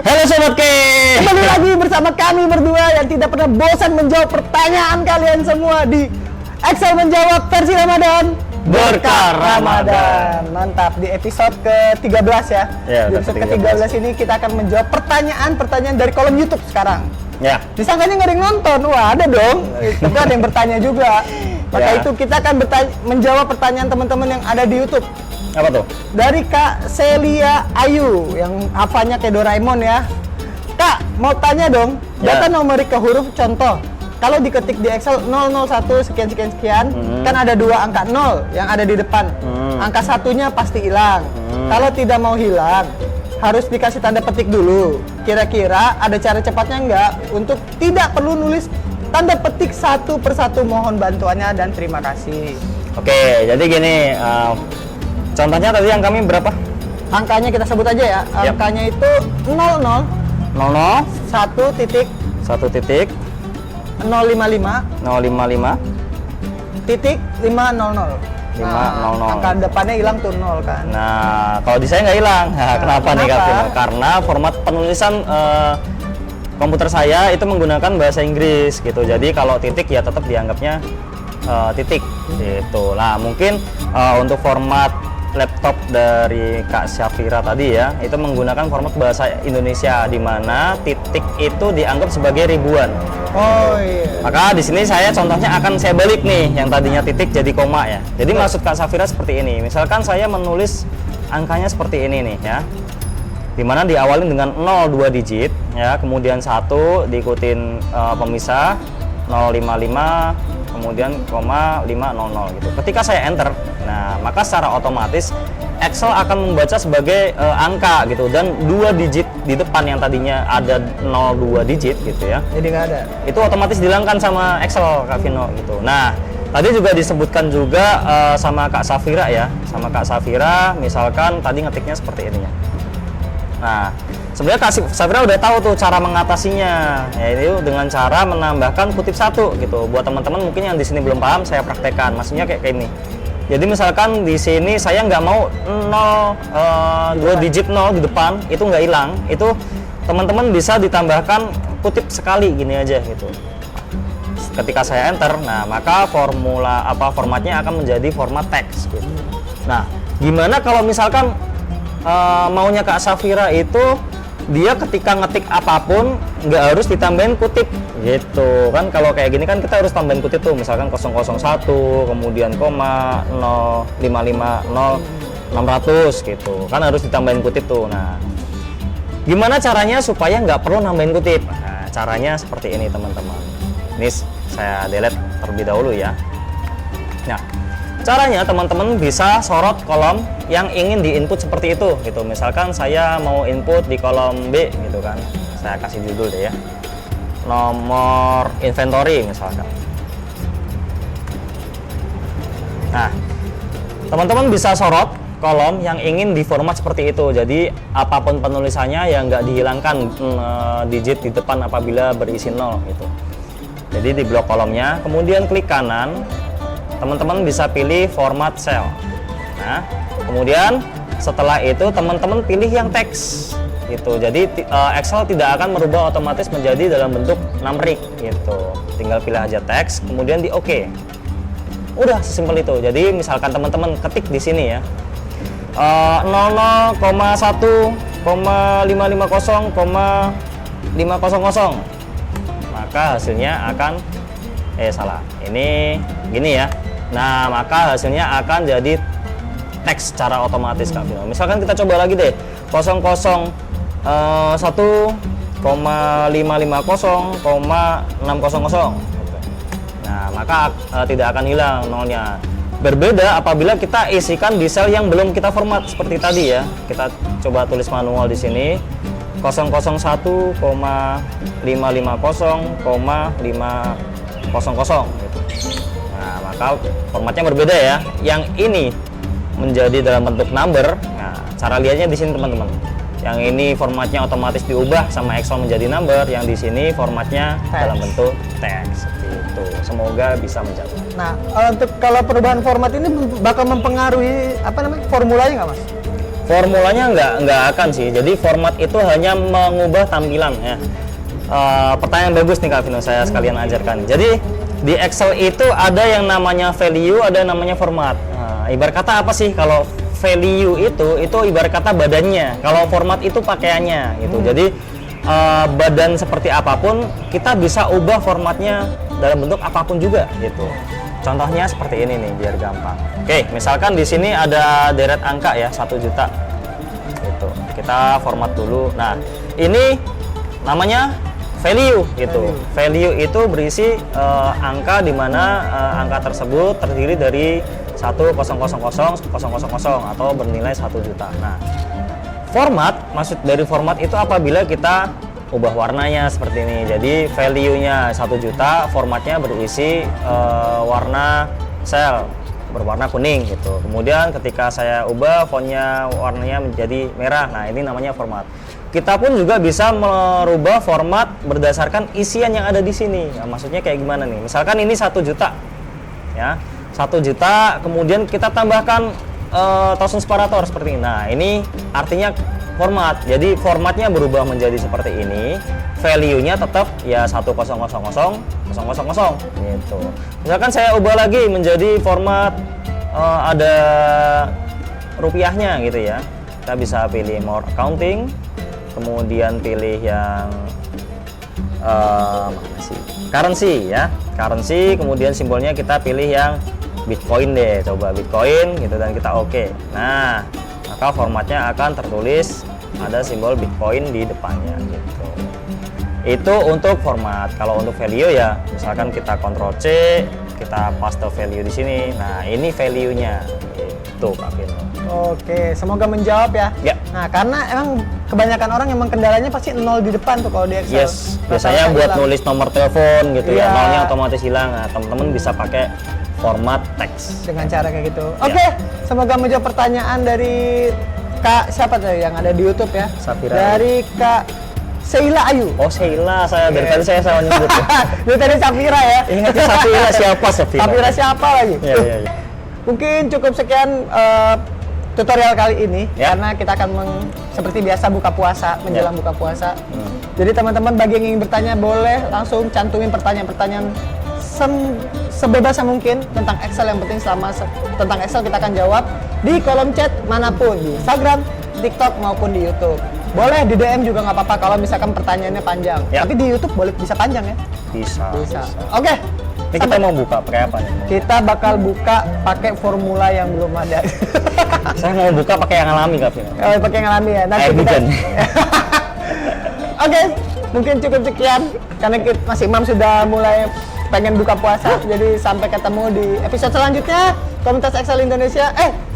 Halo Sobat K. Kembali lagi bersama kami berdua yang tidak pernah bosan menjawab pertanyaan kalian semua di Excel Menjawab versi Ramadan. Berkah Ramadan. Mantap, di episode ke-13 ya. Di Ya, episode udah ke-13 ini kita akan menjawab pertanyaan-pertanyaan dari kolom YouTube sekarang. Ya. Disangkanya nggak ada yang nonton, wah ada dong. Tapi ada yang bertanya juga. Maka Ya. itu kita akan menjawab pertanyaan teman-teman yang ada di YouTube. Apa tuh? Dari Kak Celia Ayu yang hafalnya kayak Doraemon ya. Kak, mau tanya dong, Ya. data numerik ke huruf contoh. Kalau diketik di Excel 001 sekian sekian sekian, kan ada dua angka 0 yang ada di depan. Angka satunya pasti hilang. Kalau tidak mau hilang, harus dikasih tanda petik dulu. Kira-kira ada cara cepatnya nggak untuk tidak perlu nulis tanda petik satu persatu? Mohon bantuannya dan terima kasih. Oke, jadi gini, contohnya tadi yang kami berapa? Angkanya kita sebut aja ya. Yap. Angkanya itu 00 00 1 titik 1 titik 055 055 titik 500. 500. Angka depannya hilang tuh 0 kan. Nah, kalau di saya nggak hilang. Nah, kenapa nih Kak kenapa? Vino? Karena format penulisan komputer saya itu menggunakan bahasa Inggris gitu. Jadi kalau titik ya tetap dianggapnya titik gitu. Nah, mungkin untuk format laptop dari Kak Syafira tadi ya, itu menggunakan format bahasa Indonesia di mana titik itu dianggap sebagai ribuan. Oh iya. Maka di sini saya contohnya akan saya balik nih, yang tadinya titik jadi koma ya. Jadi maksud Kak Syafira seperti ini. Misalkan saya menulis angkanya seperti ini nih ya. Dimana diawali dengan 02 digit ya, kemudian 1 diikutin pemisah 055, kemudian koma 500 gitu. Ketika saya enter, nah maka secara otomatis Excel akan membaca sebagai angka gitu, dan 2 digit di depan yang tadinya ada 02 digit gitu ya. Jadi nggak ada. Itu otomatis dihilangkan sama Excel Kak Vino gitu. Nah, tadi juga disebutkan juga sama Kak Syafira ya, sama Kak Syafira misalkan tadi ngetiknya seperti ini ya. Nah, sebenarnya Kak Syafira udah tahu tuh cara mengatasinya, yaitu dengan cara menambahkan kutip satu gitu. Buat teman-teman mungkin yang di sini belum paham, saya praktekkan. Maksudnya kayak ini. Jadi misalkan di sini saya nggak mau 2 digit 0 di depan, itu nggak hilang. Itu teman-teman bisa ditambahkan kutip sekali gini aja gitu. Ketika saya enter, nah maka formatnya akan menjadi format teks gitu. Nah, gimana kalau misalkan maunya Kak Syafira itu dia ketika ngetik apapun nggak harus ditambahin kutip gitu kan. Kalau kayak gini kan kita harus tambahin kutip tuh, misalkan 001 kemudian koma 0550 600 gitu kan, harus ditambahin kutip tuh. Nah, gimana caranya supaya nggak perlu nambahin kutip? Nah, caranya seperti ini teman-teman. Ini saya delete terlebih dahulu ya. Nah, caranya teman-teman bisa sorot kolom yang ingin diinput seperti itu gitu. Misalkan saya mau input di kolom B gitu kan. Saya kasih judul deh ya. Nomor inventory misalkan. Nah, teman-teman bisa sorot kolom yang ingin diformat seperti itu. Jadi apapun penulisannya yang nggak dihilangkan digit di depan apabila berisi 0 gitu. Jadi di blok kolomnya, kemudian klik kanan, teman-teman bisa pilih format cell. Nah, kemudian setelah itu teman-teman pilih yang teks gitu. Jadi Excel tidak akan merubah otomatis menjadi dalam bentuk numerik gitu. Tinggal pilih aja teks, kemudian di OK. Udah sesimpel itu. Jadi misalkan teman-teman ketik di sini ya, 00,1,550,500, maka hasilnya akan ini gini ya. Nah, maka hasilnya akan jadi teks secara otomatis Kak Vino. Misalkan kita coba lagi deh, 001,550,600. Nah, maka tidak akan hilang nolnya. Berbeda apabila kita isikan di sel yang belum kita format seperti tadi ya. Kita coba tulis manual di sini 001,550,500 gitu. Nah, maka formatnya berbeda ya. Yang ini menjadi dalam bentuk number. Nah, cara lihatnya di sini teman-teman. Yang ini formatnya otomatis diubah sama Excel menjadi number, yang di sini formatnya dalam bentuk teks. Gitu. Semoga bisa menjawab. Nah, untuk kalau perubahan format ini bakal mempengaruhi formulanya nggak Mas? Formulanya nggak akan sih. Jadi format itu hanya mengubah tampilan ya. Pertanyaan bagus nih Kak Vino, saya sekalian ajarkan. Jadi di Excel itu ada yang namanya value, ada yang namanya format. Nah, ibarat kata apa sih kalau value itu ibarat kata badannya. Kalau format itu pakaiannya gitu. Jadi badan seperti apapun kita bisa ubah formatnya dalam bentuk apapun juga gitu. Contohnya seperti ini nih biar gampang. Oke, misalkan di sini ada deret angka ya 1 juta. Gitu. Kita format dulu. Nah, ini namanya value gitu. Value itu berisi angka di mana angka tersebut terdiri dari 100000 atau bernilai 1 juta. Nah, format, maksud dari format itu apabila kita ubah warnanya seperti ini. Jadi value-nya 1 juta, formatnya berisi warna sel berwarna kuning gitu. Kemudian ketika saya ubah fontnya warnanya menjadi merah. Nah, ini namanya format. Kita pun juga bisa merubah format berdasarkan isian yang ada di sini. Nah, maksudnya kayak gimana nih? Misalkan ini 1 juta. Ya. 1 juta, kemudian kita tambahkan thousand separator seperti ini. Nah, ini artinya format. Jadi formatnya berubah menjadi seperti ini. Value-nya tetap ya 1000000 gitu. Misalkan saya ubah lagi menjadi format ada rupiahnya gitu ya. Kita bisa pilih more accounting, kemudian pilih yang mana sih? Currency ya. Currency, kemudian simbolnya kita pilih yang Bitcoin deh, coba Bitcoin gitu dan kita oke. Nah, maka formatnya akan tertulis ada simbol Bitcoin di depannya gitu. Itu untuk format. Kalau untuk value ya, misalkan kita Ctrl C, kita paste value di sini. Nah, ini value-nya. Itu Kak Vino. Oke, semoga menjawab ya. Ya. Nah, karena emang kebanyakan orang emang kendalanya pasti 0 di depan tuh kalau di Excel. Yes, biasanya buat nulis nomor telepon gitu ya, nolnya otomatis hilang. Nah, teman-teman bisa pakai format teks dengan cara kayak gitu. Oke, semoga menjawab pertanyaan dari Kak siapa tuh yang ada di YouTube ya? Safira. Dari Kak Sheila Ayu. Oh, Sheila, saya dari tadi saya salah nyebut. Itu tadi Safira ya. Ingat Safira siapa Safira? Safira siapa lagi? Iya. Mungkin cukup sekian tutorial kali ini karena kita akan seperti biasa buka puasa, menjelang buka puasa. Jadi teman-teman bagi yang ingin bertanya boleh langsung cantumin pertanyaan-pertanyaan sebebas mungkin tentang Excel. Yang penting selama tentang Excel kita akan jawab di kolom chat manapun, di Instagram, TikTok maupun di YouTube. Boleh di DM juga nggak apa-apa kalau misalkan pertanyaannya panjang. Tapi di YouTube boleh bisa panjang ya? Bisa. Oke. Ini kita mau buka pakai apa nih? Kita bakal buka pakai formula yang belum ada. Saya mau buka pakai yang alami Kak Vino. Oh, pakai yang alami ya. Nanti kita. Oke, mungkin cukup sekian karena Mas Imam sudah mulai pengen buka puasa. Jadi sampai ketemu di episode selanjutnya Komunitas Excel Indonesia.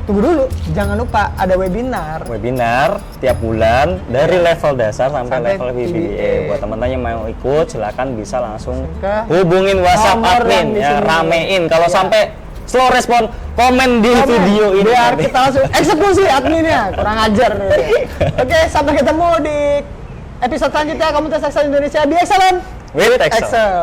Tunggu dulu, jangan lupa ada webinar Setiap bulan dari level dasar sampai level VBA. Buat teman-teman yang mau ikut silakan bisa langsung hubungin WhatsApp admin ya, ramein. Kalau sampai slow respon, komen di video ini biar kita langsung eksekusi adminnya. Kurang ajar. Oke, sampai ketemu di episode selanjutnya Komunitas Excel Indonesia di Excellent with Excel. Excel.